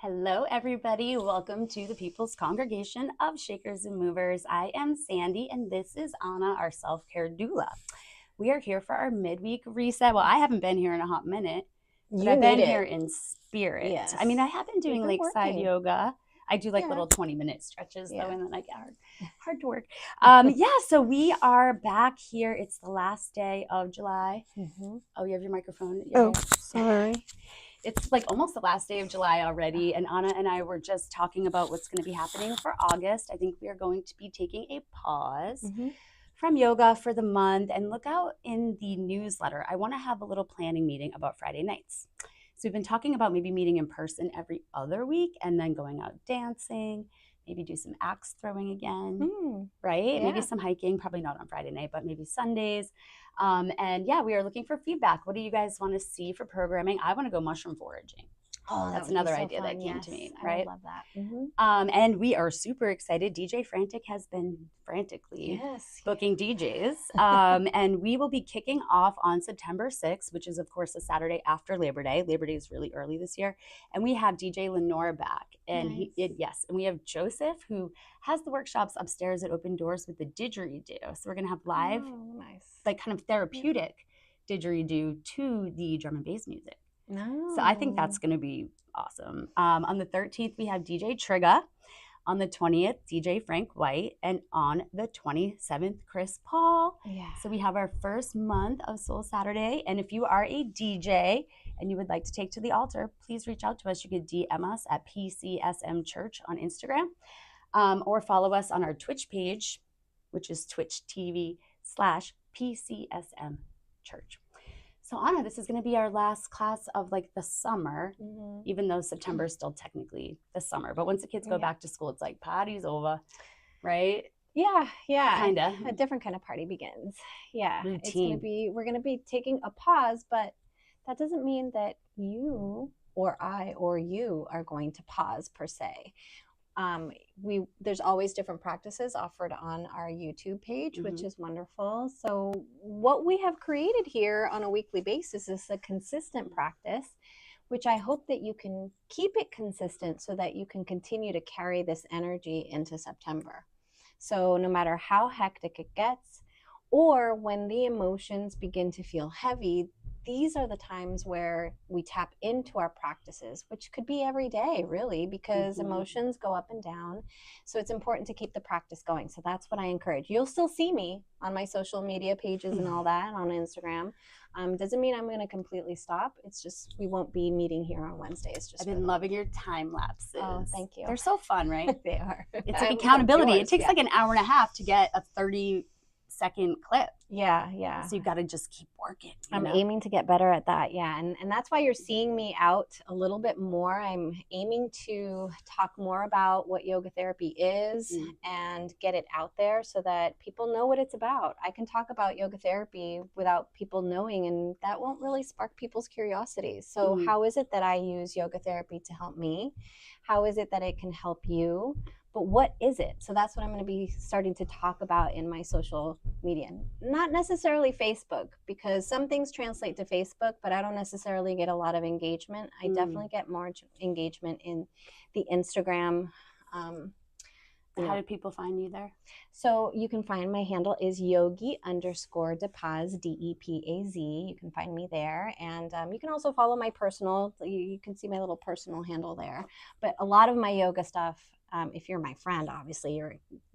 Hello, everybody. Welcome to the People's Congregation of Shakers and Movers. I am Sandy, and this is Anna, our Self Care Doula. We are here for our midweek reset. Well, I haven't been here in a hot minute, but I've been here in spirit. Yes. I mean, I have been doing lakeside yoga. I do like little 20-minute stretches, though, and then I get hard to work. So we are back here. It's the last day of July. Mm-hmm. Oh, you have your microphone? Sorry. It's like almost the last day of July already, and Anna and I were just talking about what's going to be happening for August. I think we are going to be taking a pause from yoga for the month, and look out in the newsletter. I want to have a little planning meeting about Friday nights. So we've been talking about maybe meeting in person every other week and then going out dancing, maybe do some axe throwing again, right? Yeah. Maybe some hiking, probably not on Friday night, but maybe Sundays. We are looking for feedback. What do you guys want to see for programming? I want to go mushroom foraging. Oh, that's another idea that came to me, right? I love that. And we are super excited. DJ Frantic has been frantically booking DJs. And we will be kicking off on September 6th, which is, of course, a Saturday after Labor Day. Labor Day is really early this year. And we have DJ Lenore back. And and we have Joseph, who has the workshops upstairs at Open Doors with the didgeridoo. So we're going to have live, like kind of therapeutic didgeridoo to the drum and bass music. No. So I think that's going to be awesome. On the 13th, we have DJ Trigga. On the 20th, DJ Frank White. And on the 27th, Chris Paul. Yeah. So we have our first month of Soul Saturday. And if you are a DJ and you would like to take to the altar, please reach out to us. You could DM us at PCSM Church on Instagram, or follow us on our Twitch page, which is Twitch TV/PCSM Church. So Anna, this is going to be our last class of like the summer, even though September is still technically the summer. But once the kids go back to school, it's like party's over, right? Yeah. Kind of. A different kind of party begins. Yeah. Routine. We're going to be taking a pause, but that doesn't mean that you or I or you are going to pause per se. There's always different practices offered on our YouTube page, which is wonderful. So what we have created here on a weekly basis is a consistent practice, which I hope that you can keep it consistent so that you can continue to carry this energy into September. So no matter how hectic it gets, or when the emotions begin to feel heavy, these are the times where we tap into our practices, which could be every day, really, because emotions go up and down. So it's important to keep the practice going. So that's what I encourage. You'll still see me on my social media pages and all that on Instagram. Doesn't mean I'm going to completely stop. It's just we won't be meeting here on Wednesdays. I've been loving your time lapses. Oh, thank you. They're so fun, right? They are. It's like accountability. It takes like an hour and a half to get a 30-second clip. Yeah. So you've got to just keep working. I'm aiming to get better at that. Yeah. And that's why you're seeing me out a little bit more. I'm aiming to talk more about what yoga therapy is and get it out there so that people know what it's about. I can talk about yoga therapy without people knowing, and that won't really spark people's curiosity. So how is it that I use yoga therapy to help me? How is it that it can help you? But what is it? So that's what I'm going to be starting to talk about in my social media. Not necessarily Facebook, because some things translate to Facebook, but I don't necessarily get a lot of engagement. I definitely get more engagement in the Instagram. How do people find you there? So you can find my handle is yogi_depaz, DEPAZ. You can find me there. And you can also follow my personal, you can see my little personal handle there. But a lot of my yoga stuff, if you're my friend, obviously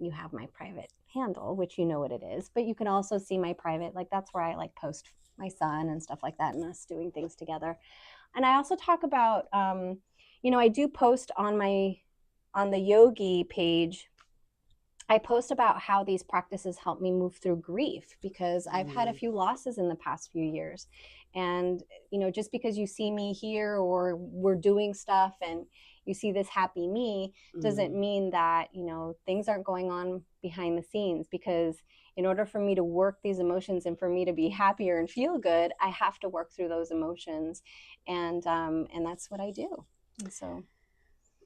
you have my private handle, which you know what it is. But you can also see my private, like that's where I like post my son and stuff like that and us doing things together. And I also talk about, I do post on the yogi page. I post about how these practices help me move through grief, because I've had a few losses in the past few years. And, just because you see me here or we're doing stuff and you see this happy me doesn't mean that, things aren't going on behind the scenes, because in order for me to work these emotions and for me to be happier and feel good, I have to work through those emotions. And that's what I do. And so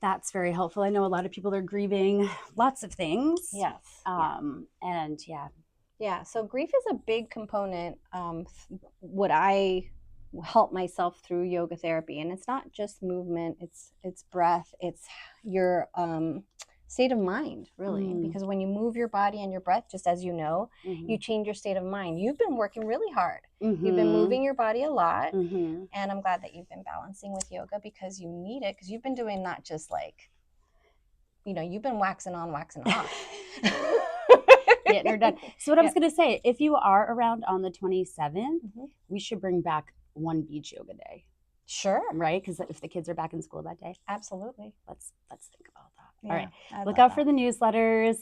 that's very helpful. I know a lot of people are grieving lots of things. Yes. And yeah. So grief is a big component. What I help myself through yoga therapy. And it's not just movement, it's breath, it's your state of mind, really. Because when you move your body and your breath, just as you know, you change your state of mind. You've been working really hard. You've been moving your body a lot. And I'm glad that you've been balancing with yoga, because you need it, because you've been doing not just like, you know, you've been waxing on, waxing off. Getting her done. So what I was going to say, if you are around on the 27th, we should bring back one beach yoga day. Sure. Right? Because if the kids are back in school that day. Absolutely. Let's think about that. All right. Look out for the newsletters.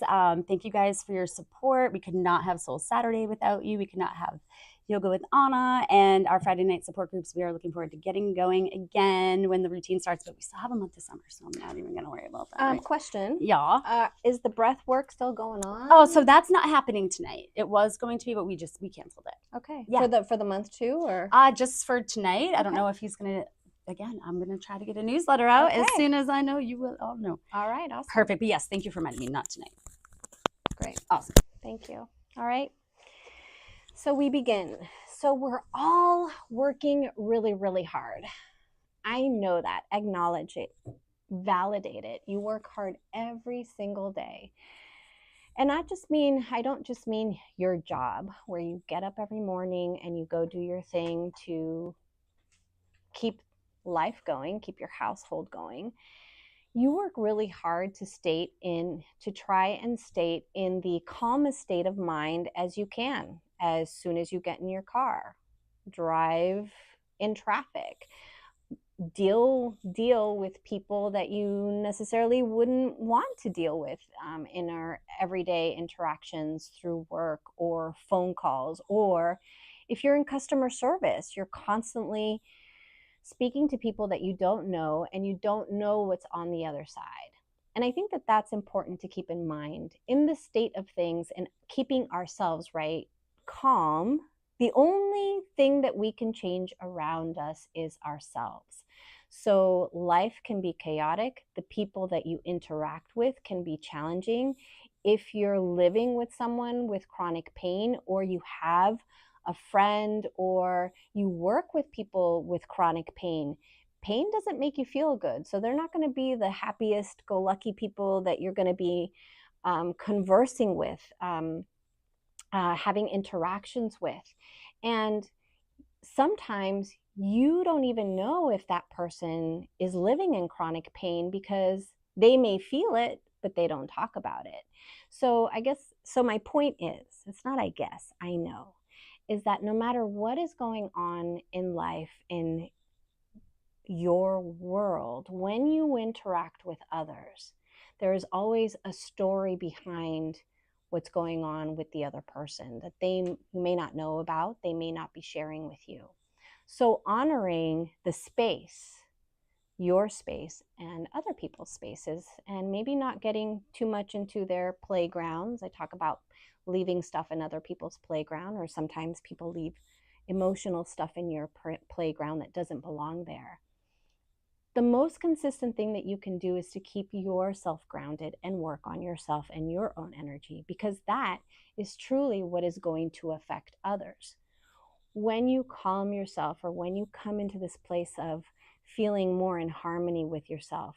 Thank you guys for your support. We could not have Soul Saturday without you. We could not have Yoga with Anna and our Friday night support groups. We are looking forward to getting going again when the routine starts, but we still have a month of summer, so I'm not even going to worry about that. Right? Question. Yeah. Is the breath work still going on? Oh, so that's not happening tonight. It was going to be, but we canceled it. Okay. Yeah. For the month too, or? Just for tonight. I don't know if he's going to. Again, I'm going to try to get a newsletter out as soon as I know. You will all know. All right. Awesome. Perfect. But yes, thank you for reminding me. Not tonight. Great. Awesome. Thank you. All right. So we begin. So we're all working really, really hard. I know that. Acknowledge it. Validate it. You work hard every single day. And I don't just mean your job, where you get up every morning and you go do your thing to keep life going, keep your household going. You work really hard to try and stay in the calmest state of mind as you can, as soon as you get in your car, drive in traffic, deal with people that you necessarily wouldn't want to deal with in our everyday interactions through work or phone calls. Or if you're in customer service, you're constantly speaking to people that you don't know, and you don't know what's on the other side. And I think that that's important to keep in mind in the state of things, and keeping ourselves calm. The only thing that we can change around us is ourselves. So life can be chaotic. The people that you interact with can be challenging. If you're living with someone with chronic pain, or you have a friend, or you work with people with chronic pain doesn't make you feel good. So they're not going to be the happiest go lucky people that you're going to be conversing with, having interactions with. And sometimes you don't even know if that person is living in chronic pain, because they may feel it, but they don't talk about it. So my point is, it's not I know, is that no matter what is going on in life, in your world, when you interact with others, there is always a story behind what's going on with the other person that you may not know about, they may not be sharing with you. So honoring the space, your space and other people's spaces, and maybe not getting too much into their playgrounds. I talk about leaving stuff in other people's playground, or sometimes people leave emotional stuff in your playground that doesn't belong there. The most consistent thing that you can do is to keep yourself grounded and work on yourself and your own energy, because that is truly what is going to affect others. When you calm yourself, or when you come into this place of feeling more in harmony with yourself,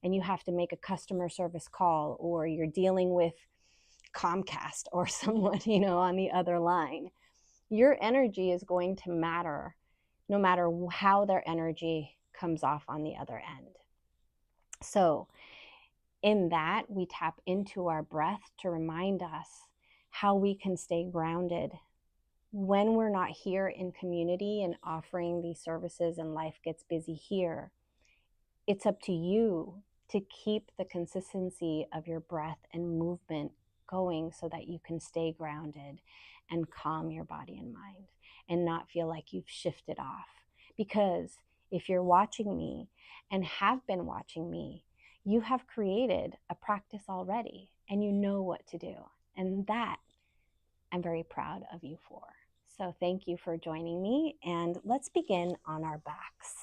and you have to make a customer service call, or you're dealing with Comcast or someone, on the other line, your energy is going to matter no matter how their energy comes off on the other end. So in that, we tap into our breath to remind us how we can stay grounded when we're not here in community and offering these services, and life gets busy here. It's up to you to keep the consistency of your breath and movement going, so that you can stay grounded and calm your body and mind, and not feel like you've shifted off. Because if you're watching me and have been watching me, you have created a practice already, and you know what to do. And that I'm very proud of you for. So thank you for joining me, and let's begin on our backs.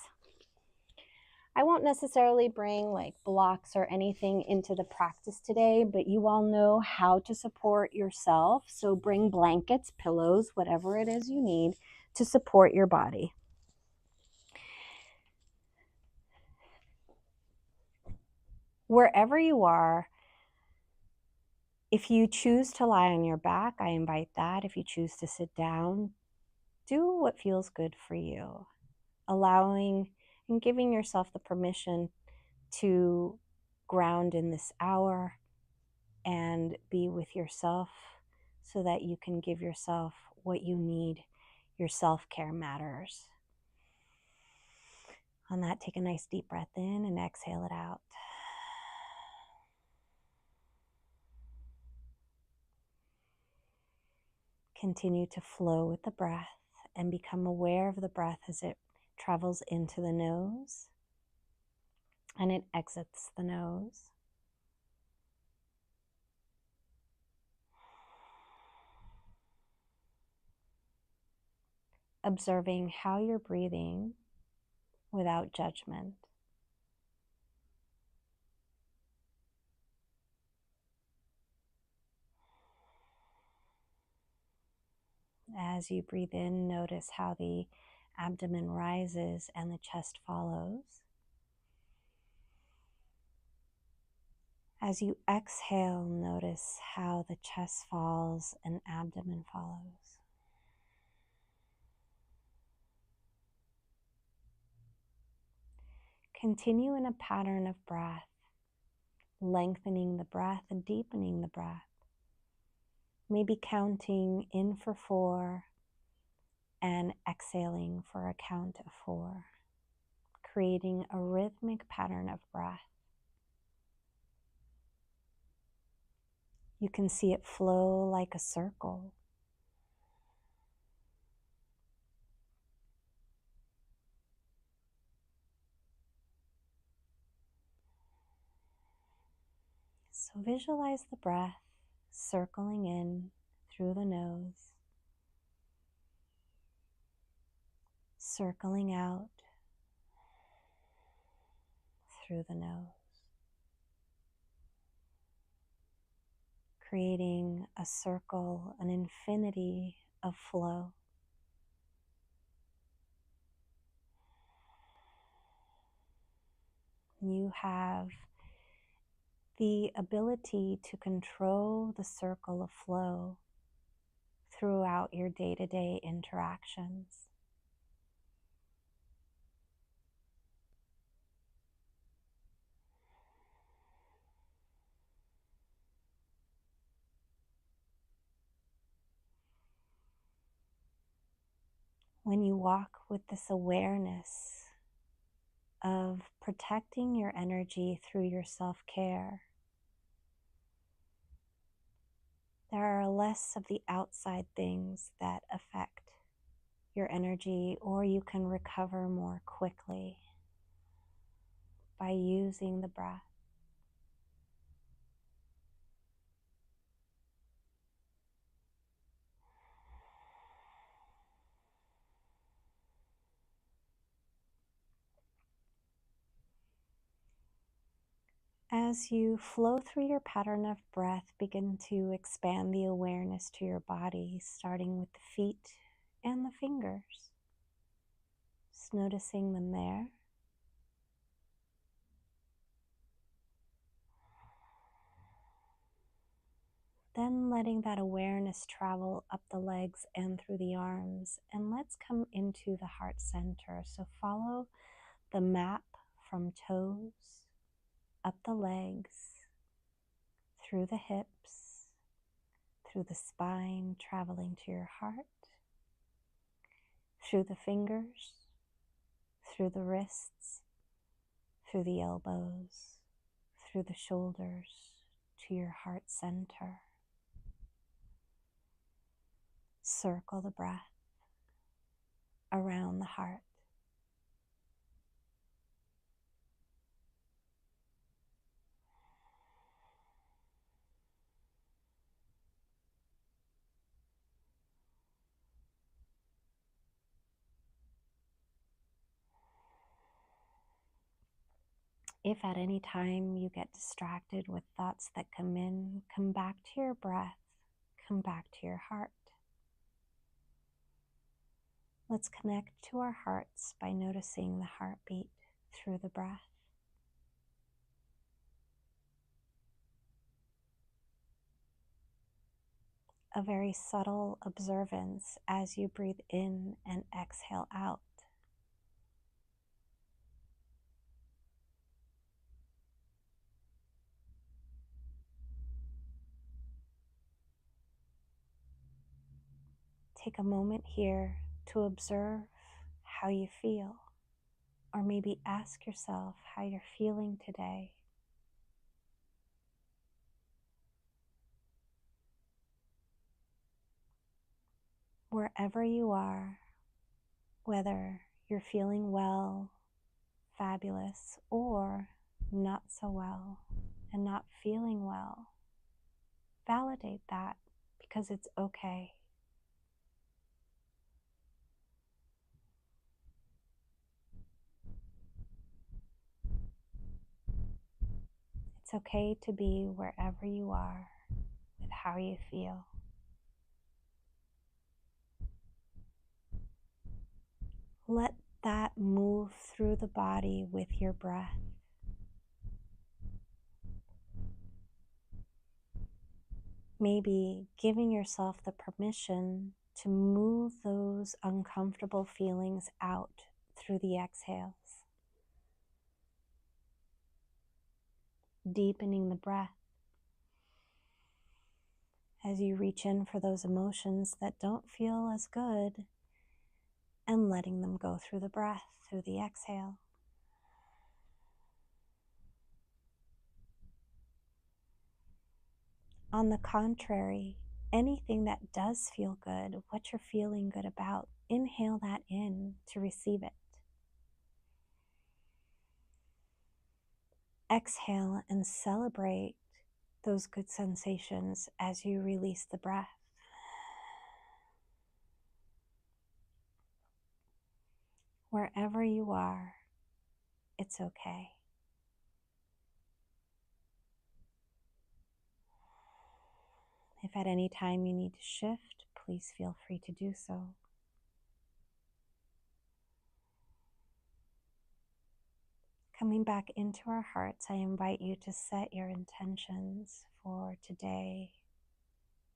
I won't necessarily bring blocks or anything into the practice today, but you all know how to support yourself. So bring blankets, pillows, whatever it is you need to support your body. Wherever you are, if you choose to lie on your back, I invite that. If you choose to sit down, do what feels good for you. Allowing and giving yourself the permission to ground in this hour and be with yourself so that you can give yourself what you need. Your self-care matters. On that, take a nice deep breath in and exhale it out. Continue to flow with the breath and become aware of the breath as it travels into the nose and it exits the nose. Observing how you're breathing without judgment. As you breathe in, notice how the abdomen rises and the chest follows. As you exhale, notice how the chest falls and abdomen follows. Continue in a pattern of breath, lengthening the breath and deepening the breath. Maybe counting in for 4 and exhaling for a count of 4, creating a rhythmic pattern of breath. You can see it flow like a circle. So visualize the breath circling in through the nose, circling out through the nose, creating a circle, an infinity of flow. You have the ability to control the circle of flow throughout your day-to-day interactions. When you walk with this awareness of protecting your energy through your self-care, there are less of the outside things that affect your energy, or you can recover more quickly by using the breath. As you flow through your pattern of breath, begin to expand the awareness to your body, starting with the feet and the fingers. Just noticing them there. Then letting that awareness travel up the legs and through the arms. And let's come into the heart center. So follow the map from toes, up the legs, through the hips, through the spine, traveling to your heart, through the fingers, through the wrists, through the elbows, through the shoulders, to your heart center. Circle the breath around the heart. If at any time you get distracted with thoughts that come in, come back to your breath, come back to your heart. Let's connect to our hearts by noticing the heartbeat through the breath. a very subtle observance as you breathe in and exhale out. Take a moment here to observe how you feel, or maybe ask yourself how you're feeling today. Wherever you are, whether you're feeling well, fabulous, or not so well and not feeling well, validate that because it's okay. It's okay to be wherever you are with how you feel. Let that move through the body with your breath. Maybe giving yourself the permission to move those uncomfortable feelings out through the exhales. Deepening the breath as you reach in for those emotions that don't feel as good and letting them go through the breath, through the exhale. On the contrary, anything that does feel good, what you're feeling good about, inhale that in to receive it. Exhale and celebrate those good sensations as you release the breath. Wherever you are, it's okay. If at any time you need to shift, please feel free to do so. Coming back into our hearts, I invite you to set your intentions for today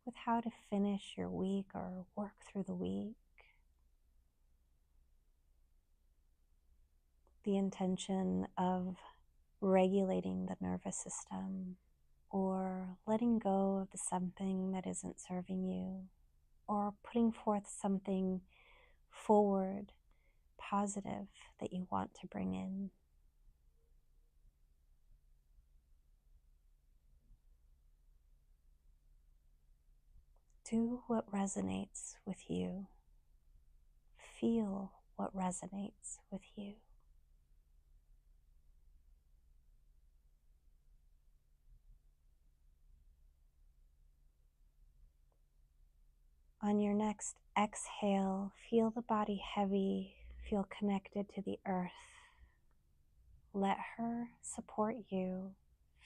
with how to finish your week or work through the week. The intention of regulating the nervous system, or letting go of the something that isn't serving you, or putting forth something forward, positive that you want to bring in. Do what resonates with you. Feel what resonates with you. On your next exhale, feel the body heavy, feel connected to the earth. Let her support you.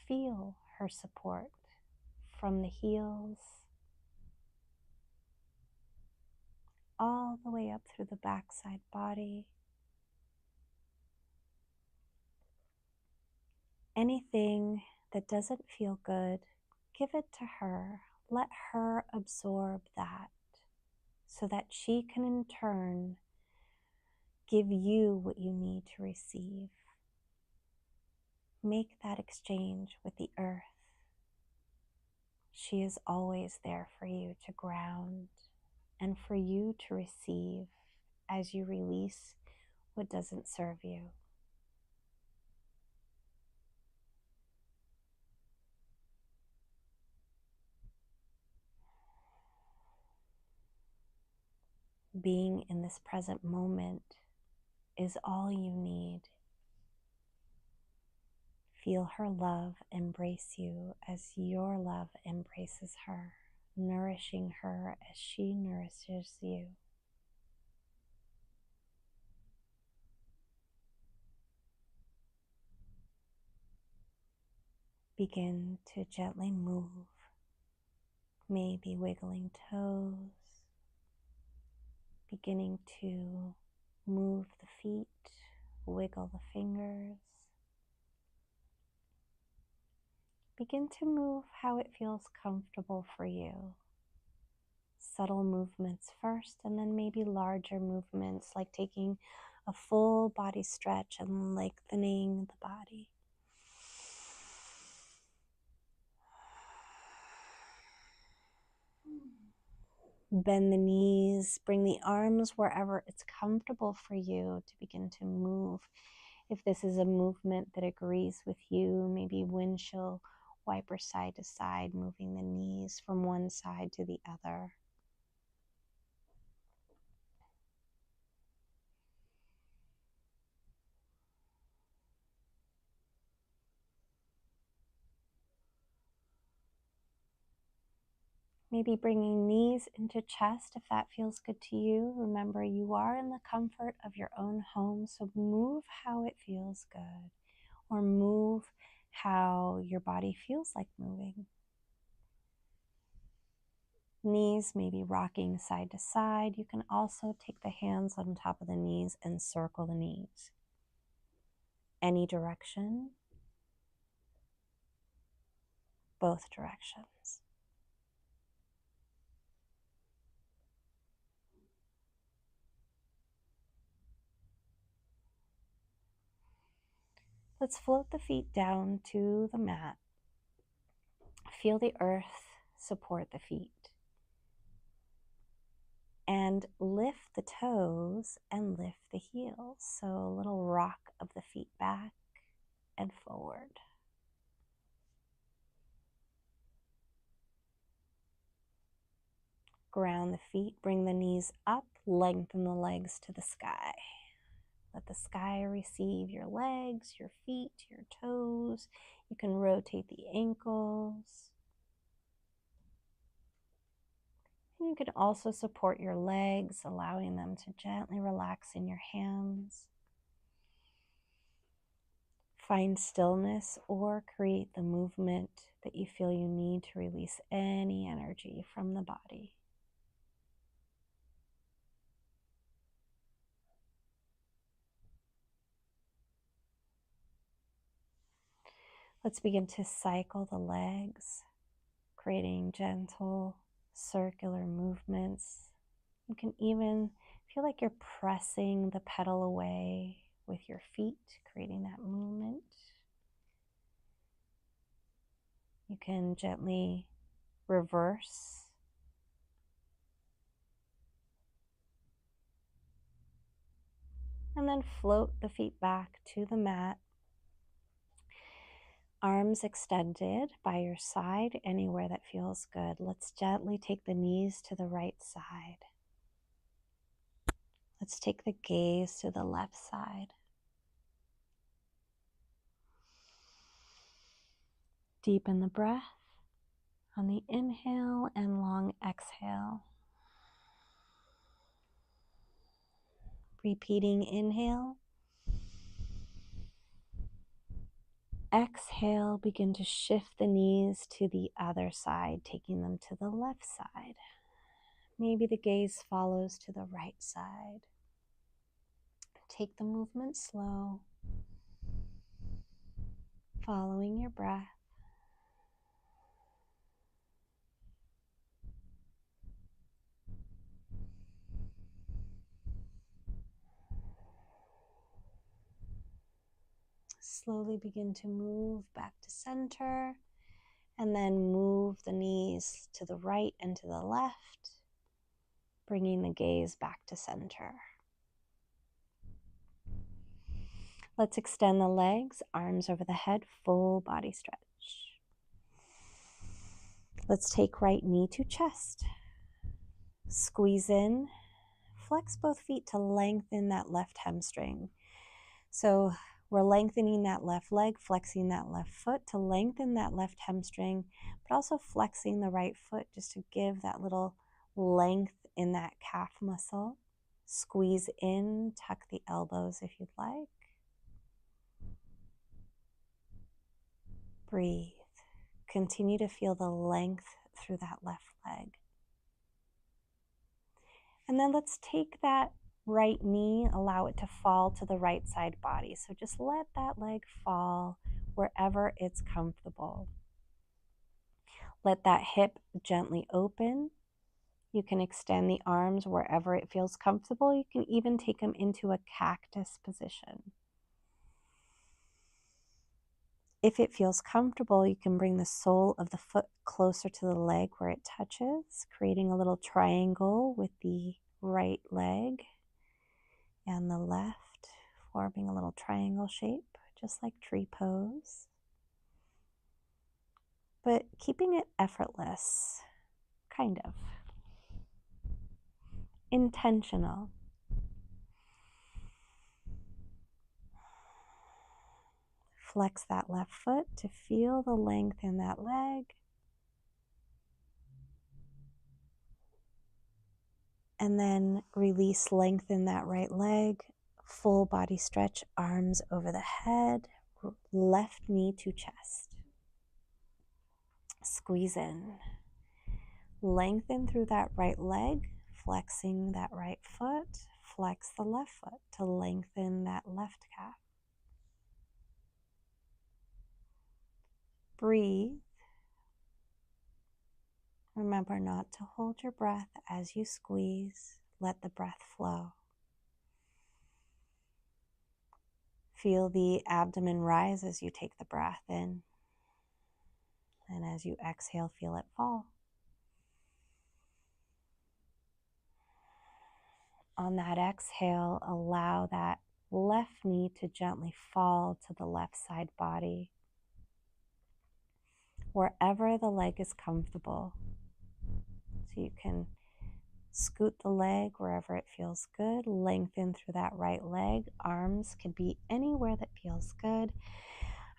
Feel her support from the heels all the way up through the backside body. Anything that doesn't feel good, give it to her. Let her absorb that so that she can in turn give you what you need to receive. Make that exchange with the earth. She is always there for you to ground and for you to receive as you release what doesn't serve you. Being in this present moment is all you need. Feel her love embrace you as your love embraces her, nourishing her as she nourishes you. Begin to gently move, maybe wiggling toes, beginning to move the feet, wiggle the fingers. Begin to move how it feels comfortable for you. subtle movements first, and then maybe larger movements like taking a full body stretch and lengthening the body. Bend the knees, bring the arms wherever it's comfortable for you to begin to move. If this is a movement that agrees with you, maybe windshield wiper side to side, moving the knees from one side to the other. Maybe bringing knees into chest if that feels good to you. Remember, you are in the comfort of your own home, so move how it feels good, or move how your body feels like moving. Knees maybe rocking side to side. You can also take the hands on top of the knees and circle the knees. Any direction, both directions. Let's float the feet down to the mat. Feel the earth support the feet. And lift the toes and lift the heels. So a little rock of the feet back and forward. Ground the feet, bring the knees up, lengthen the legs to the sky. Let the sky receive your legs, your feet, your toes. You can rotate the ankles. And you can also support your legs, allowing them to gently relax in your hands. Find stillness or create the movement that you feel you need to release any energy from the body. Let's begin to cycle the legs, creating gentle circular movements. You can even feel like you're pressing the pedal away with your feet, creating that movement. You can gently reverse. And then float the feet back to the mat. Arms extended by your side, anywhere that feels good. Let's gently take the knees to the right side. Let's take the gaze to the left side. Deepen the breath on the inhale and long exhale. Repeating inhale. Exhale, begin to shift the knees to the other side, taking them to the left side. Maybe the gaze follows to the right side. Take the movement slow, following your breath. Slowly begin to move back to center, and then move the knees to the right and to the left, bringing the gaze back to center. Let's extend the legs, arms over the head, full body stretch. Let's take right knee to chest. Squeeze in, flex both feet to lengthen that left hamstring. So we're lengthening that left leg, flexing that left foot to lengthen that left hamstring, but also flexing the right foot just to give that little length in that calf muscle. Squeeze in, tuck the elbows if you'd like. Breathe. Continue to feel the length through that left leg. And then let's take that right knee, allow it to fall to the right side body. So just let that leg fall wherever it's comfortable. Let that hip gently open. You can extend the arms wherever it feels comfortable. You can even take them into a cactus position. If it feels comfortable, you can bring the sole of the foot closer to the leg where it touches, creating a little triangle with the right leg and the left, forming a little triangle shape, just like tree pose. But keeping it effortless, kind of. Intentional. Flex that left foot to feel the length in that leg. And then release, lengthen that right leg. Full body stretch, arms over the head, left knee to chest. Squeeze in. Lengthen through that right leg, flexing that right foot. Flex the left foot to lengthen that left calf. Breathe. Remember not to hold your breath as you squeeze. Let the breath flow. Feel the abdomen rise as you take the breath in. And as you exhale, feel it fall. On that exhale, allow that left knee to gently fall to the left side body, wherever the leg is comfortable. So you can scoot the leg wherever it feels good, lengthen through that right leg. Arms can be anywhere that feels good.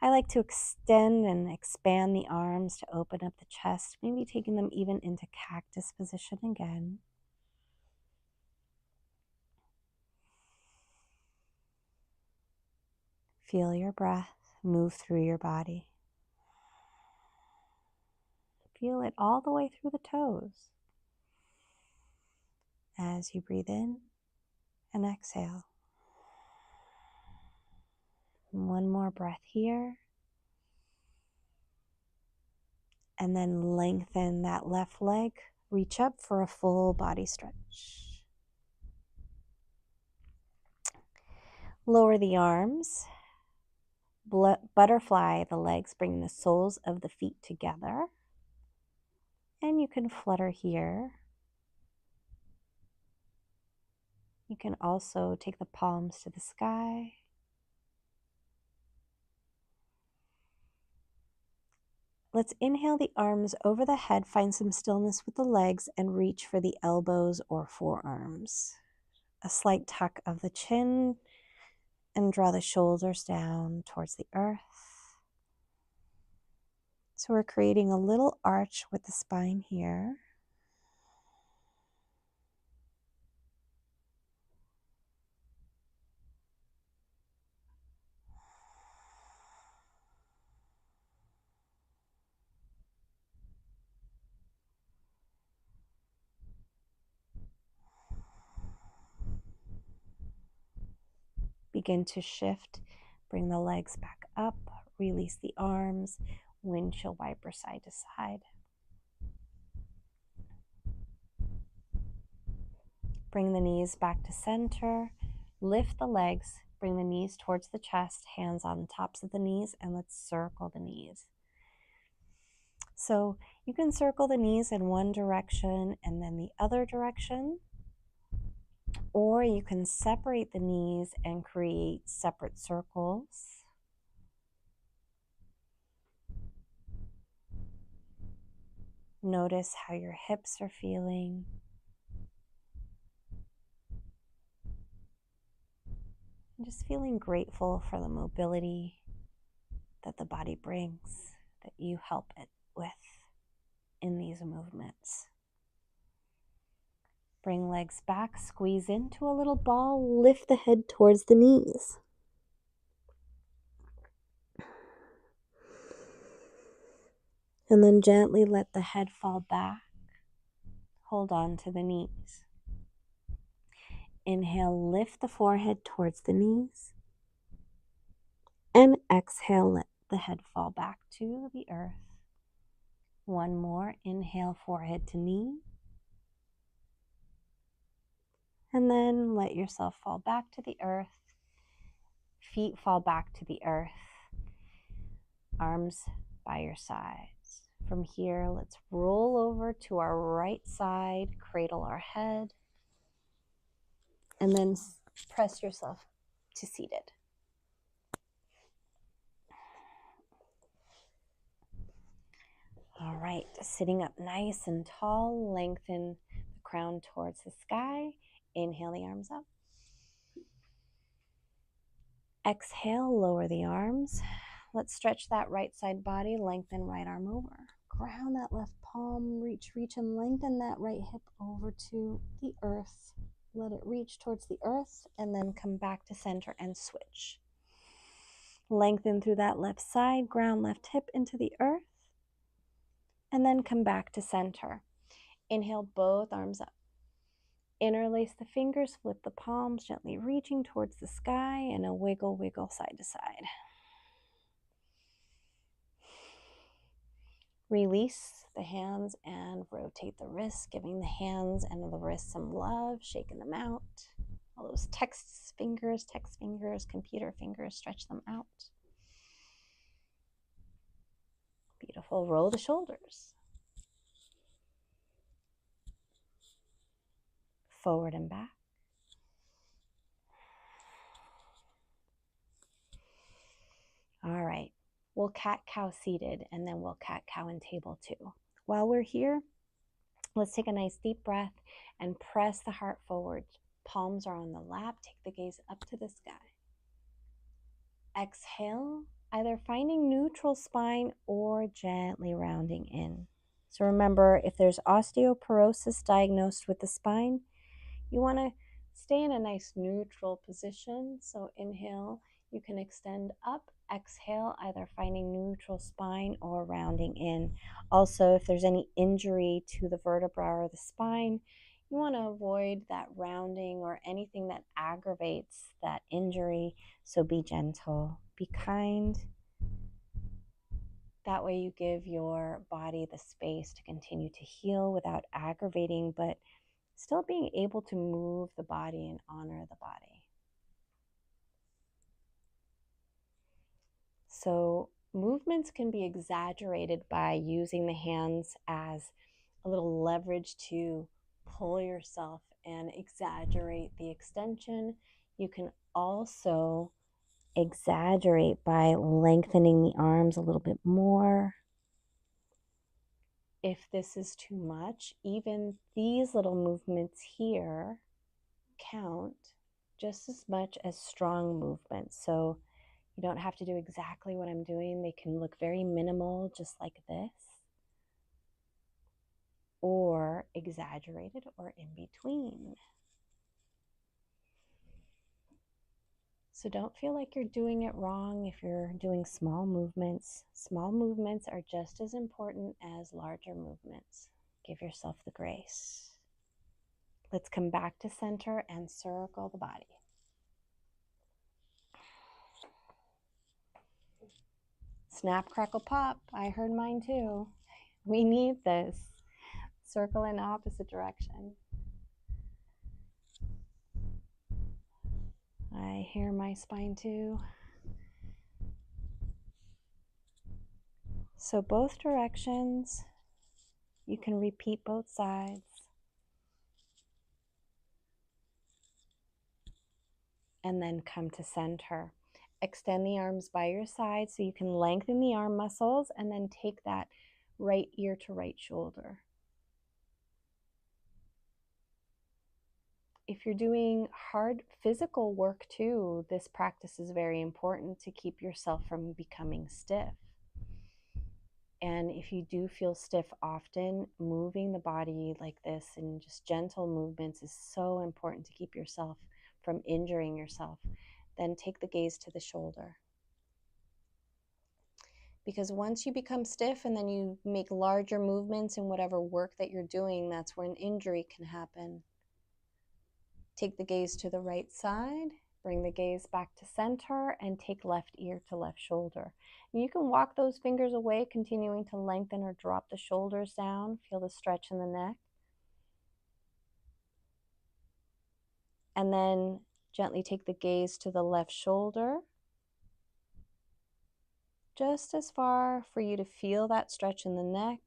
I like to extend and expand the arms to open up the chest, maybe taking them even into cactus position again. Feel your breath move through your body. Feel it all the way through the toes. As you breathe in and exhale. One more breath here. And then lengthen that left leg. Reach up for a full body stretch. Lower the arms. Butterfly the legs, bring the soles of the feet together. And you can flutter here. You can also take the palms to the sky. Let's inhale the arms over the head, find some stillness with the legs, and reach for the elbows or forearms. A slight tuck of the chin, and draw the shoulders down towards the earth. So we're creating a little arch with the spine here. Begin to shift, bring the legs back up, release the arms, windshield wiper side to side. Bring the knees back to center, lift the legs, bring the knees towards the chest, hands on the tops of the knees, and let's circle the knees. So you can circle the knees in one direction and then the other direction, or you can separate the knees and create separate circles. Notice how your hips are feeling. And just feeling grateful for the mobility that the body brings, that you help it with in these movements. Bring legs back, squeeze into a little ball, lift the head towards the knees. And then gently let the head fall back. Hold on to the knees. Inhale, lift the forehead towards the knees. And exhale, let the head fall back to the earth. One more, inhale, forehead to knee. And then let yourself fall back to the earth. Feet fall back to the earth. Arms by your sides. From here, let's roll over to our right side, cradle our head, and then press yourself to seated. All right, sitting up nice and tall, lengthen the crown towards the sky. Inhale the arms up. Exhale, lower the arms. Let's stretch that right side body, lengthen right arm over. Ground that left palm, reach, and lengthen that right hip over to the earth. Let it reach towards the earth and then come back to center and switch. Lengthen through that left side, ground left hip into the earth, and then come back to center. Inhale, both arms up. Interlace the fingers, flip the palms, gently reaching towards the sky, and a wiggle, wiggle side to side. Release the hands and rotate the wrists, giving the hands and the wrists some love, shaking them out. All those text fingers, computer fingers, stretch them out. Beautiful. Roll the shoulders. Forward and back. All right. We'll cat-cow seated, and then we'll cat-cow in table two. While we're here, let's take a nice deep breath and press the heart forward. Palms are on the lap. Take the gaze up to the sky. Exhale, either finding neutral spine or gently rounding in. So remember, if there's osteoporosis diagnosed with the spine, you want to stay in a nice neutral position. So inhale, you can extend up. Exhale, either finding neutral spine or rounding in. Also, if there's any injury to the vertebra or the spine, you want to avoid that rounding or anything that aggravates that injury. So be gentle, be kind. That way you give your body the space to continue to heal without aggravating, but still being able to move the body and honor the body. So movements can be exaggerated by using the hands as a little leverage to pull yourself and exaggerate the extension. You can also exaggerate by lengthening the arms a little bit more. If this is too much, even these little movements here count just as much as strong movements. So you don't have to do exactly what I'm doing. They can look very minimal, just like this, or exaggerated, or in between. So don't feel like you're doing it wrong if you're doing small movements. Small movements are just as important as larger movements. Give yourself the grace. Let's come back to center and circle the body. Snap, crackle, pop. I heard mine too. We need this. Circle in opposite direction. I hear my spine too. So both directions, you can repeat both sides. And then come to center. Extend the arms by your side so you can lengthen the arm muscles, and then take that right ear to right shoulder. If you're doing hard physical work too, this practice is very important to keep yourself from becoming stiff. And if you do feel stiff often, moving the body like this in just gentle movements is so important to keep yourself from injuring yourself. Then take the gaze to the shoulder. Because once you become stiff and then you make larger movements in whatever work that you're doing, that's where an injury can happen. Take the gaze to the right side, bring the gaze back to center, and take left ear to left shoulder. And you can walk those fingers away, continuing to lengthen or drop the shoulders down. Feel the stretch in the neck. And then gently take the gaze to the left shoulder, just as far for you to feel that stretch in the neck.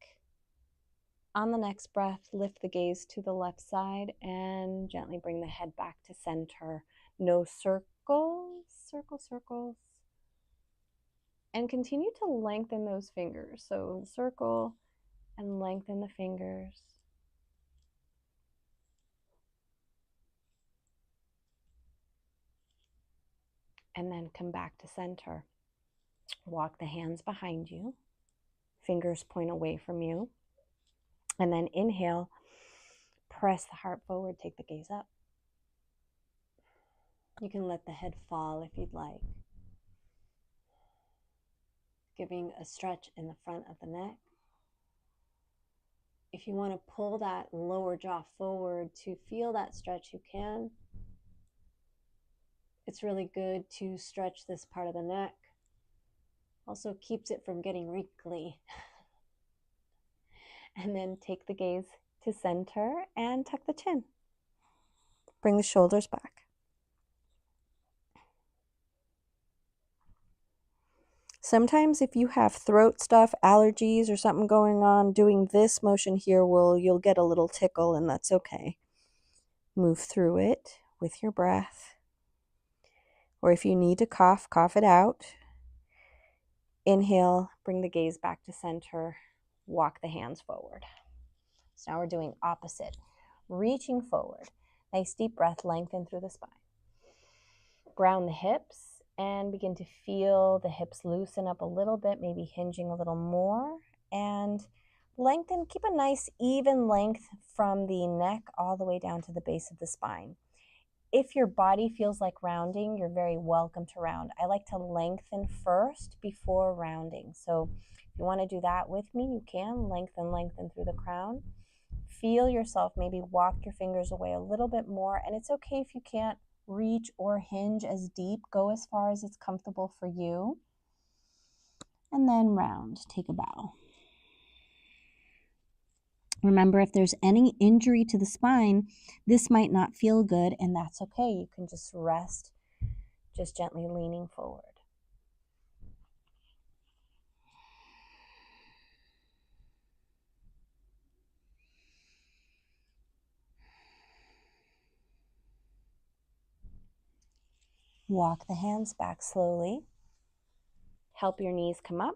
On the next breath, lift the gaze to the left side and gently bring the head back to center. No circles, circles. And continue to lengthen those fingers. So circle and lengthen the fingers. And then come back to center. Walk the hands behind you. Fingers point away from you. And then inhale, press the heart forward, take the gaze up. You can let the head fall if you'd like. Giving a stretch in the front of the neck. If you want to pull that lower jaw forward to feel that stretch, you can. It's really good to stretch this part of the neck. Also keeps it from getting wrinkly. And then take the gaze to center and tuck the chin. Bring the shoulders back. Sometimes if you have throat stuff, allergies, or something going on, doing this motion here you'll get a little tickle, and that's okay. Move through it with your breath. Or if you need to cough, cough it out. Inhale, bring the gaze back to center. Walk the hands forward. So now we're doing opposite. Reaching forward. Nice deep breath, lengthen through the spine. Ground the hips. And begin to feel the hips loosen up a little bit, maybe hinging a little more. And lengthen, keep a nice even length from the neck all the way down to the base of the spine. If your body feels like rounding, you're very welcome to round. I like to lengthen first before rounding. So if you want to do that with me, you can. Lengthen through the crown. Feel yourself, maybe walk your fingers away a little bit more. And it's okay if you can't reach or hinge as deep. Go as far as it's comfortable for you. And then round. Take a bow. Remember, if there's any injury to the spine, this might not feel good, and that's okay. You can just rest, just gently leaning forward. Walk the hands back slowly. Help your knees come up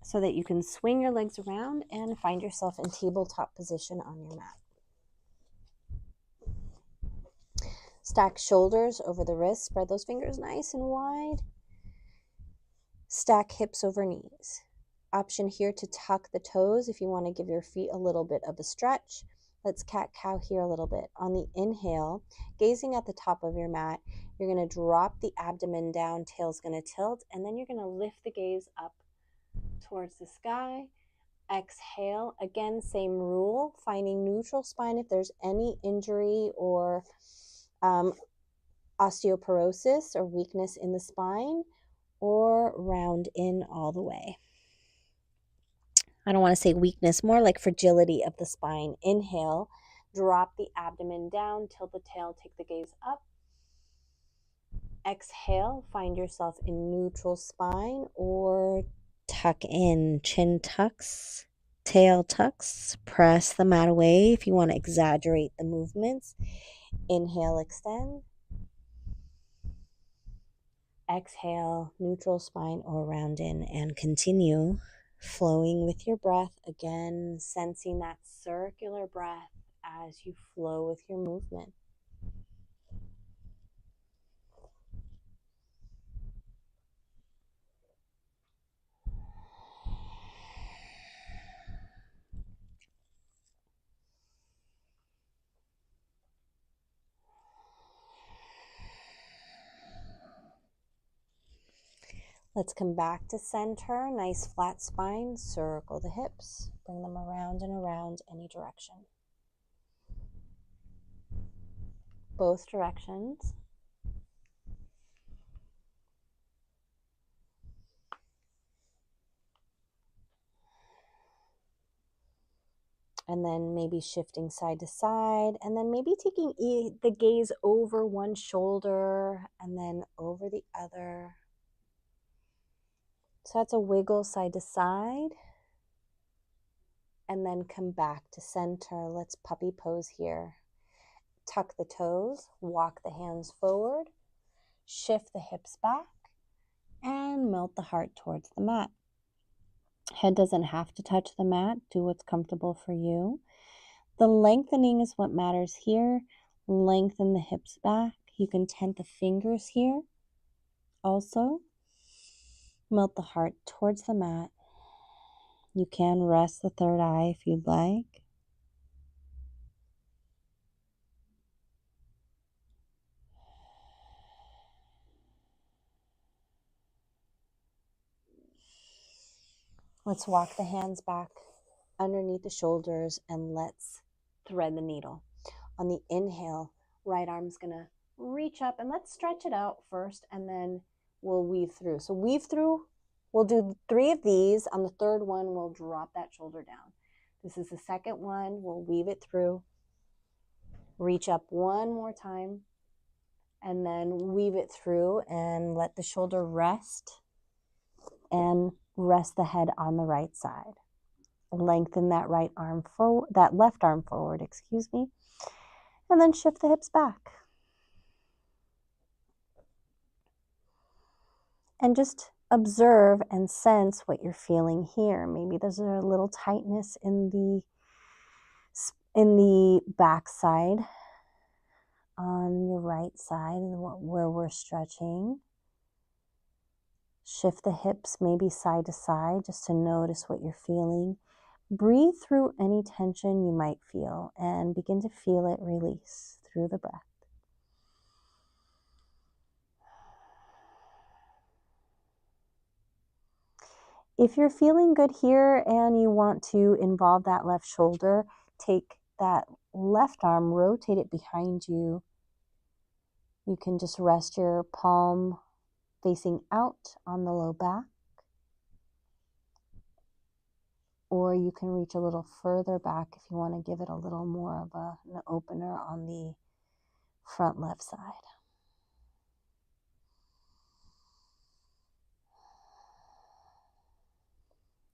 so that you can swing your legs around and find yourself in tabletop position on your mat. Stack shoulders over the wrists. Spread those fingers nice and wide. Stack hips over knees. Option here to tuck the toes if you want to give your feet a little bit of a stretch. Let's cat-cow here a little bit. On the inhale, gazing at the top of your mat, you're going to drop the abdomen down, tail's going to tilt, and then you're going to lift the gaze up towards the sky. Exhale, again, same rule, finding neutral spine if there's any injury or osteoporosis or weakness in the spine, or round in all the way. I don't want to say weakness, more like fragility of the spine. Inhale, drop the abdomen down, tilt the tail, take the gaze up. Exhale, find yourself in neutral spine or tuck in. Chin tucks, tail tucks. Press the mat away if you want to exaggerate the movements. Inhale, extend. Exhale, neutral spine or round in, and continue flowing with your breath. Again, sensing that circular breath as you flow with your movement. Let's come back to center. Nice flat spine. Circle the hips. Bring them around and around any direction. Both directions. And then maybe shifting side to side, and then maybe taking the gaze over one shoulder and then over the other. So that's a wiggle side to side. And then come back to center. Let's puppy pose here. Tuck the toes, walk the hands forward, shift the hips back, and melt the heart towards the mat. Head doesn't have to touch the mat. Do what's comfortable for you. The lengthening is what matters here. Lengthen the hips back. You can tent the fingers here. Also, melt the heart towards the mat. You can rest the third eye if you'd like. Let's walk the hands back underneath the shoulders and let's thread the needle. On the inhale, right arm's gonna reach up, and let's stretch it out first, and then we'll weave through. So weave through, we'll do 3 of these. On the third one, we'll drop that shoulder down. This is the second one, we'll weave it through. Reach up one more time, and then weave it through and let the shoulder rest, and rest the head on the right side. Lengthen that right arm forward, that left arm forward, excuse me, and then shift the hips back. And just observe and sense what you're feeling here. Maybe there's a little tightness in the back side on your right side where we're stretching. Shift the hips maybe side to side just to notice what you're feeling. Breathe through any tension you might feel and begin to feel it release through the breath. If you're feeling good here and you want to involve that left shoulder, take that left arm, rotate it behind you. You can just rest your palm facing out on the low back. Or you can reach a little further back if you want to give it a little more of an opener on the front left side.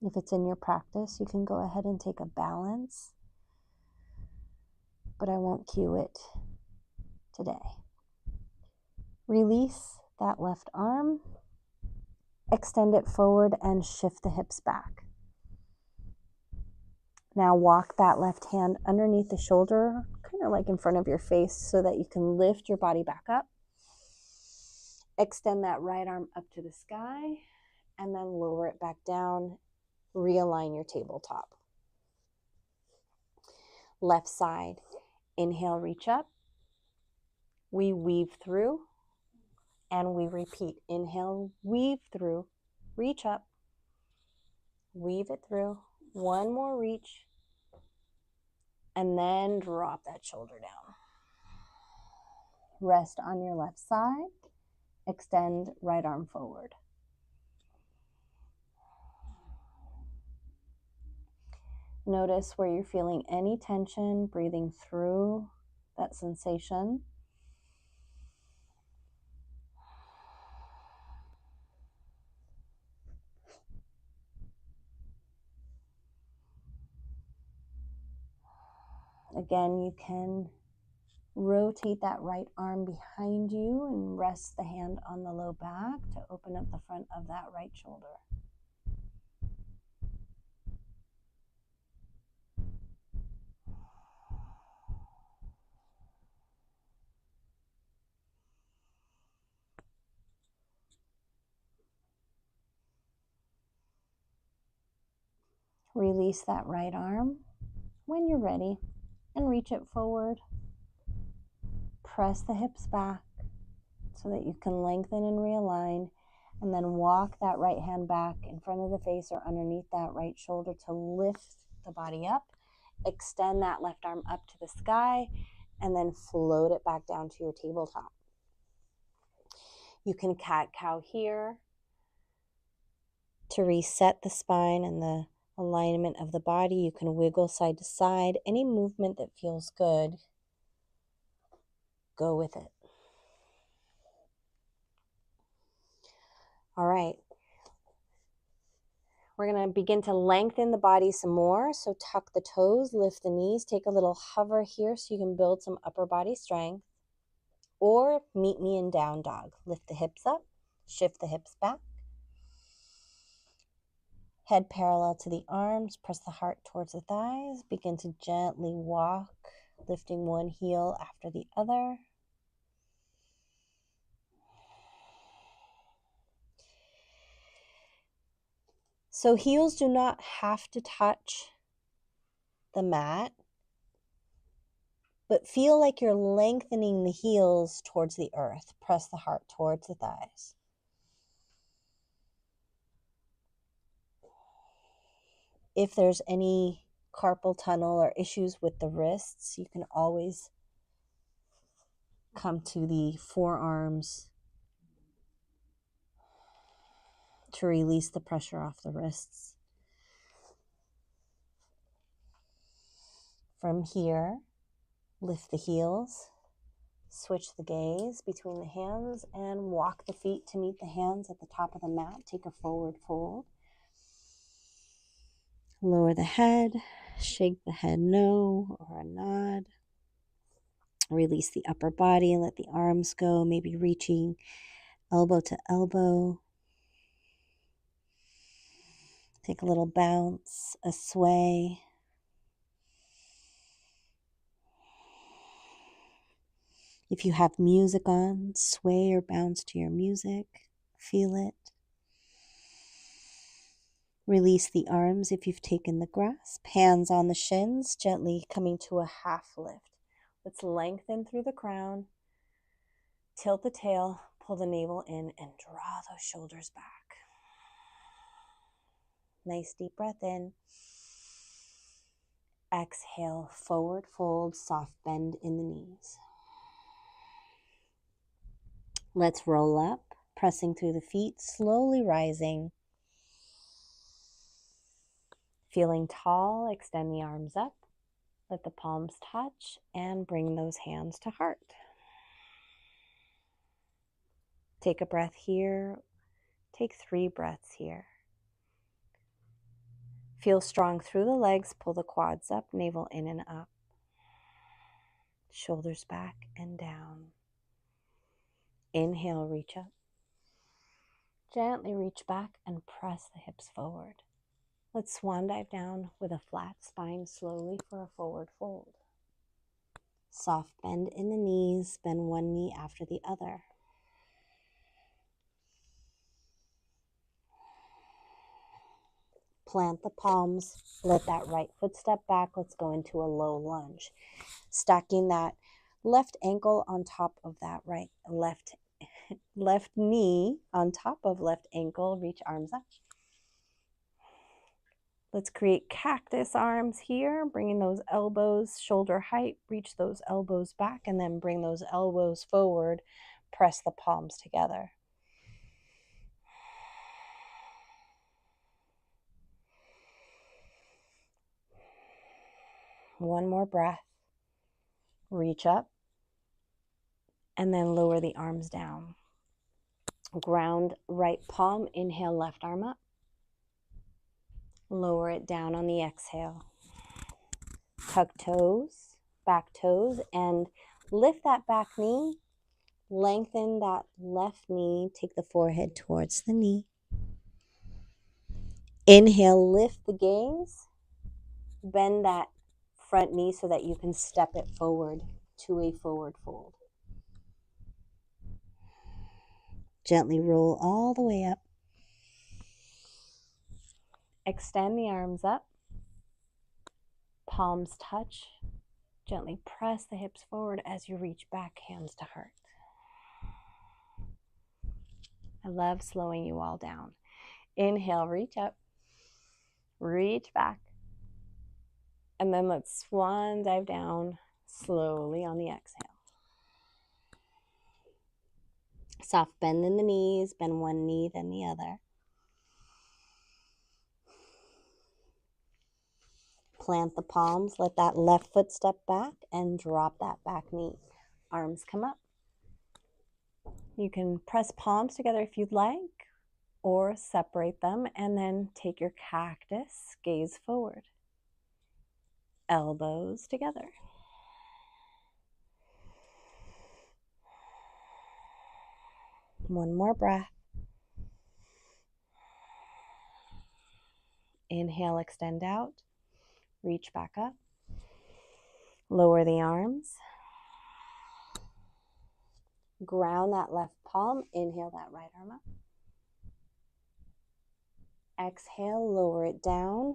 If it's in your practice, you can go ahead and take a balance, but I won't cue it today. Release that left arm, extend it forward, and shift the hips back. Now walk that left hand underneath the shoulder, kind of like in front of your face, so that you can lift your body back up. Extend that right arm up to the sky, and then lower it back down. Realign your tabletop. Left side, inhale, reach up. We weave through, and we repeat. Inhale, weave through, reach up, weave it through. One more reach, and then drop that shoulder down. Rest on your left side. Extend right arm forward. Notice where you're feeling any tension, breathing through that sensation. Again, you can rotate that right arm behind you and rest the hand on the low back to open up the front of that right shoulder. Release that right arm when you're ready and reach it forward. Press the hips back so that you can lengthen and realign, and then walk that right hand back in front of the face or underneath that right shoulder to lift the body up. Extend that left arm up to the sky, and then float it back down to your tabletop. You can cat-cow here to reset the spine and the alignment of the body. You can wiggle side to side. Any movement that feels good, go with it. All right. We're going to begin to lengthen the body some more. So tuck the toes, lift the knees, take a little hover here so you can build some upper body strength. Or meet me in down dog. Lift the hips up, shift the hips back. Head parallel to the arms, press the heart towards the thighs. Begin to gently walk, lifting one heel after the other. So heels do not have to touch the mat, but feel like you're lengthening the heels towards the earth. Press the heart towards the thighs. If there's any carpal tunnel or issues with the wrists, you can always come to the forearms to release the pressure off the wrists. From here, lift the heels, switch the gaze between the hands, and walk the feet to meet the hands at the top of the mat. Take a forward fold. Lower the head, shake the head no or a nod. Release the upper body and let the arms go, maybe reaching elbow to elbow. Take a little bounce, a sway. If you have music on, sway or bounce to your music. Feel it. Release the arms if you've taken the grasp. Hands on the shins, gently coming to a half lift. Let's lengthen through the crown. Tilt the tail, pull the navel in, and draw those shoulders back. Nice deep breath in. Exhale, forward fold, soft bend in the knees. Let's roll up, pressing through the feet, slowly rising. Feeling tall, extend the arms up. Let the palms touch and bring those hands to heart. Take a breath here. Take 3 breaths here. Feel strong through the legs. Pull the quads up, navel in and up. Shoulders back and down. Inhale, reach up. Gently reach back and press the hips forward. Let's swan dive down with a flat spine slowly for a forward fold. Soft bend in the knees, bend one knee after the other. Plant the palms, let that right foot step back. Let's go into a low lunge. Stacking that left ankle on top of that left knee on top of left ankle. Reach arms up. Let's create cactus arms here, bringing those elbows shoulder height. Reach those elbows back and then bring those elbows forward. Press the palms together. One more breath. Reach up and then lower the arms down. Ground right palm, inhale left arm up. Lower it down on the exhale. Tuck toes, back toes, and lift that back knee. Lengthen that left knee. Take the forehead towards the knee. Inhale, lift the gaze. Bend that front knee so that you can step it forward to a forward fold. Gently roll all the way up. Extend the arms up. Palms touch. Gently press the hips forward as you reach back, hands to heart. I love slowing you all down. Inhale, reach up. Reach back. And then let's swan dive down slowly on the exhale. Soft bend in the knees, bend one knee, then the other. Plant the palms, let that left foot step back and drop that back knee. Arms come up. You can press palms together if you'd like, or separate them and then take your cactus, gaze forward. Elbows together. One more breath. Inhale, extend out. Reach back up. Lower the arms. Ground that left palm. Inhale that right arm up. Exhale, lower it down.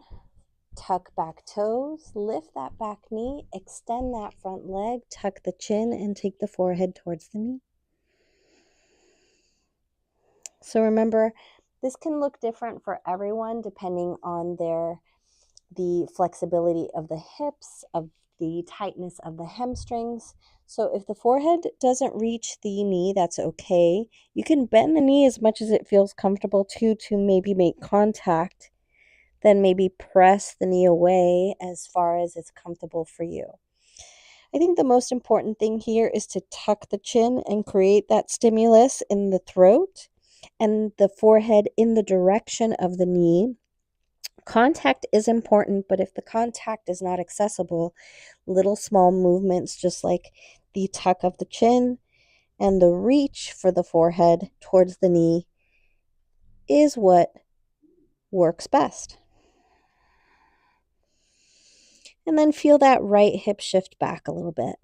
Tuck back toes. Lift that back knee. Extend that front leg. Tuck the chin and take the forehead towards the knee. So remember, this can look different for everyone depending on the flexibility of the hips, of the tightness of the hamstrings. So if the forehead doesn't reach the knee, that's okay. You can bend the knee as much as it feels comfortable to maybe make contact. Then maybe press the knee away as far as it's comfortable for you. I think the most important thing here is to tuck the chin and create that stimulus in the throat and the forehead in the direction of the knee. Contact is important, but if the contact is not accessible, little small movements just like the tuck of the chin and the reach for the forehead towards the knee is what works best. And then feel that right hip shift back a little bit.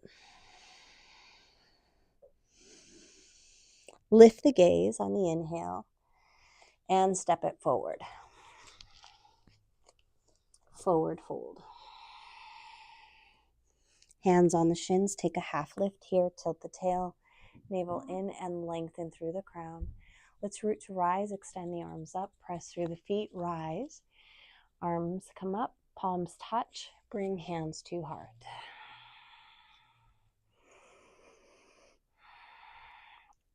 Lift the gaze on the inhale and step it forward. Forward fold. Hands on the shins, take a half lift here, tilt the tail, navel in and lengthen through the crown. Let's root to rise, extend the arms up, press through the feet, rise. Arms come up, palms touch, bring hands to heart.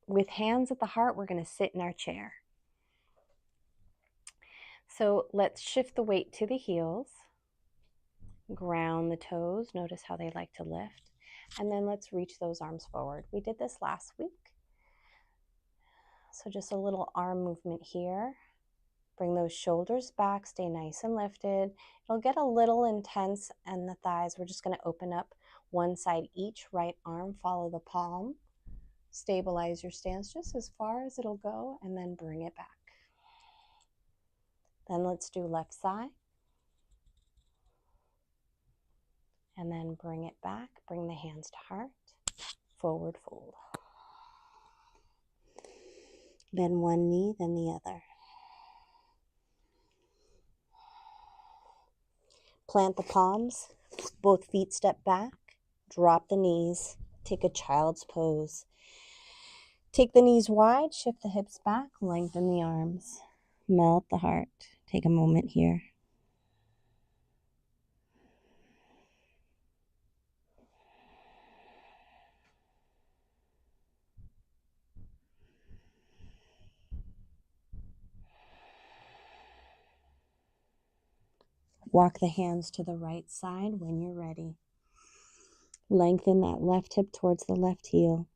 With hands at the heart, we're going to sit in our chair. So let's shift the weight to the heels. Ground the toes. Notice how they like to lift. And then let's reach those arms forward. We did this last week. So just a little arm movement here. Bring those shoulders back. Stay nice and lifted. It'll get a little intense and the thighs. We're just going to open up one side each. Right arm, follow the palm. Stabilize your stance just as far as it'll go and then bring it back. Then let's do left side. And then bring it back. Bring the hands to heart. Forward fold. Then one knee, then the other. Plant the palms. Both feet step back. Drop the knees. Take a child's pose. Take the knees wide. Shift the hips back. Lengthen the arms. Melt the heart. Take a moment here. Walk the hands to the right side when you're ready. Lengthen that left hip towards the left heel.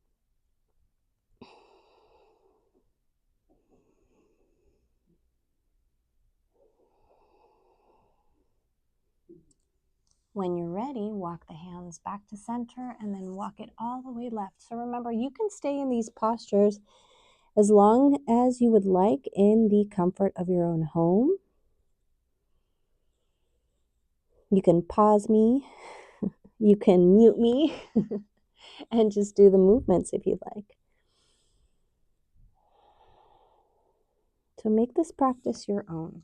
When you're ready, walk the hands back to center and then walk it all the way left. So remember, you can stay in these postures as long as you would like in the comfort of your own home. You can pause me, you can mute me, and just do the movements if you'd like. So make this practice your own.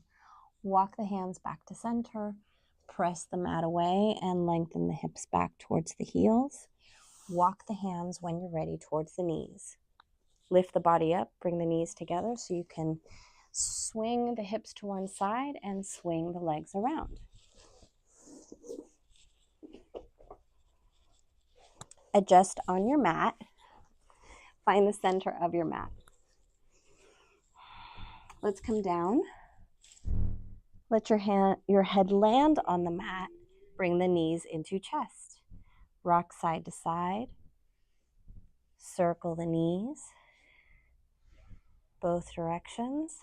Walk the hands back to center. Press the mat away and lengthen the hips back towards the heels. Walk the hands when you're ready towards the knees. Lift the body up, bring the knees together so you can swing the hips to one side and swing the legs around. Adjust on your mat. Find the center of your mat. Let's come down. Let your head land on the mat Bring the knees into chest. Rock side to side. Circle the knees, both directions.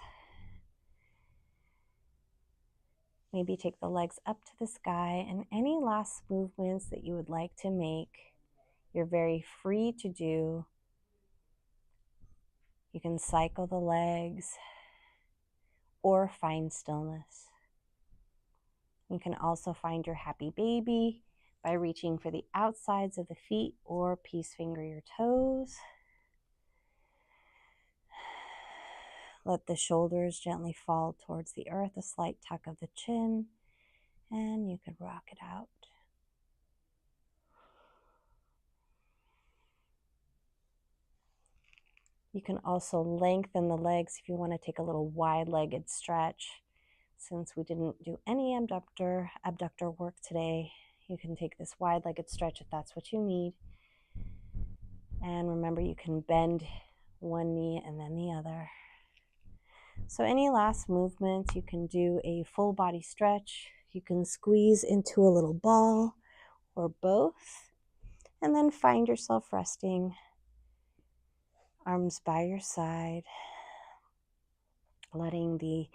Maybe take the legs up to the sky, and any last movements that you would like to make, you're very free to do. You can cycle the legs or find stillness. You can also find your happy baby by reaching for the outsides of the feet or peace finger your toes. Let the shoulders gently fall towards the earth, a slight tuck of the chin, and you could rock it out. You can also lengthen the legs if you want to take a little wide-legged stretch. Since we didn't do any abductor work today, you can take this wide-legged stretch if that's what you need. And remember, you can bend one knee and then the other. So any last movements, you can do a full body stretch. You can squeeze into a little ball or both, and then find yourself resting, arms by your side, letting the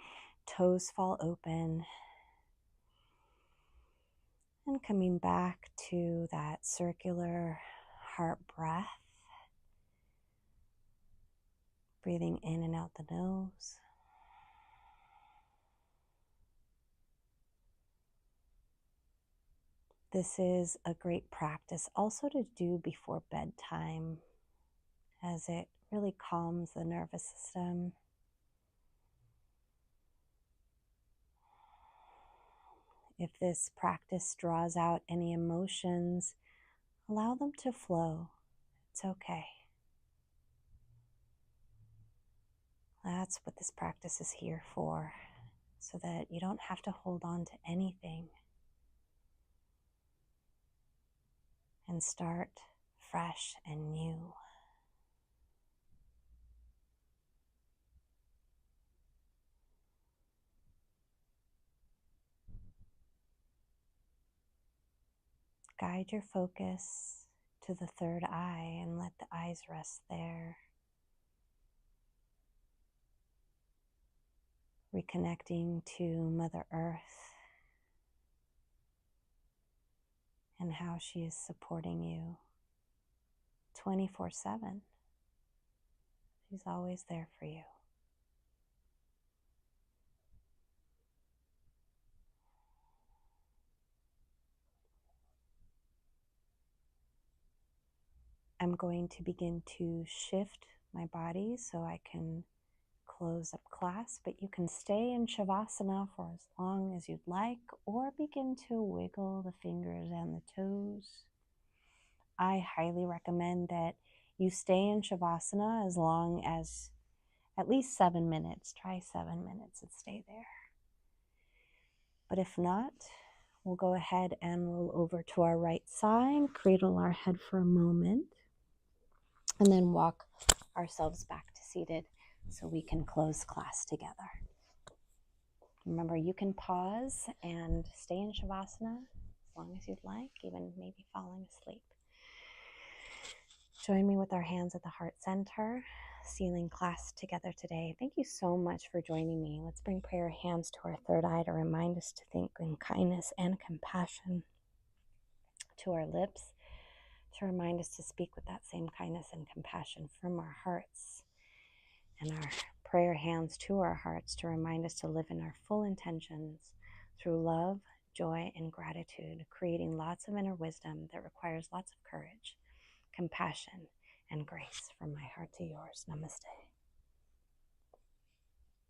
toes fall open, and coming back to that circular heart breath, breathing in and out the nose. This is a great practice also to do before bedtime, as it really calms the nervous system. If this practice draws out any emotions, allow them to flow. It's okay. That's what this practice is here for, so that you don't have to hold on to anything and start fresh and new. Guide your focus to the third eye and let the eyes rest there. Reconnecting to Mother Earth and how she is supporting you 24/7. She's always there for you. I'm going to begin to shift my body so I can close up class, but you can stay in Shavasana for as long as you'd like, or begin to wiggle the fingers and the toes. I highly recommend that you stay in Shavasana as long as at least 7 minutes. Try 7 minutes and stay there. But if not, we'll go ahead and roll over to our right side, cradle our head for a moment, and then walk ourselves back to seated so we can close class together. Remember, you can pause and stay in Shavasana as long as you'd like, even maybe falling asleep. Join me with our hands at the heart center, sealing class together today. Thank you so much for joining me. Let's bring prayer hands to our third eye to remind us to think in kindness and compassion, to our lips to remind us to speak with that same kindness and compassion from our hearts, and our prayer hands to our hearts to remind us to live in our full intentions through love, joy, and gratitude, creating lots of inner wisdom that requires lots of courage, compassion, and grace. From my heart to yours. Namaste.